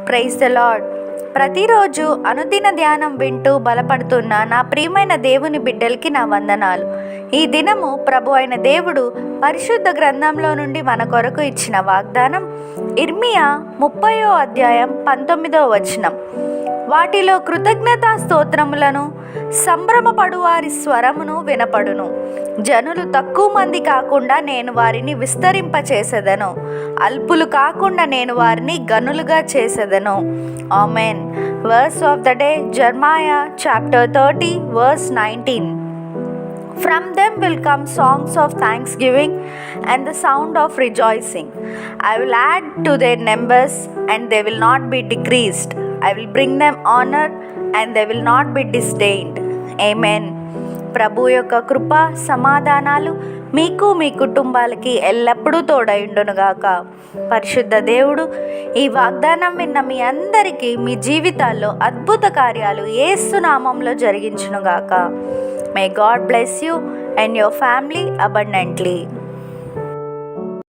Praise the lord. ప్రతిరోజు అనుదిన ధ్యానం వింటూ బలపడుతున్న నా ప్రియమైన దేవుని బిడ్డలకి నా వందనాలు. ఈ దినము ప్రభు అయిన దేవుడు పరిశుద్ధ గ్రంథంలో నుండి మన కొరకు ఇచ్చిన వాగ్దానం ఇర్మియా 30వ అధ్యాయం 19వ వచనం. వాటిలో కృతజ్ఞతా స్తోత్రములను సంభ్రమపడు వారి స్వరమును వినపడును. జనులు తక్కువ మంది కాకుండా నేను వారిని విస్తరింపచేసేదను, అల్పులు కాకుండా నేను వారిని గనులుగా చేసేదను. Amen. Verse of the day, Jeremiah chapter 30 verse 19. From them will come songs of thanksgiving and the sound of rejoicing. I will add to their numbers and they will not be decreased. I will bring them honor and they will not be disdained. Amen. ప్రభు యొక్క కృప సమాధానాలు మీకు మీ కుటుంబాలకి ఎల్లప్పుడూ తోడైండునుగాక. పరిశుద్ధ దేవుడు ఈ వాగ్దానం విన్న మీ అందరికీ మీ జీవితాల్లో అద్భుత కార్యాలు యేసు నామంలో జరిగించునుగాక. May God bless you and your family abundantly.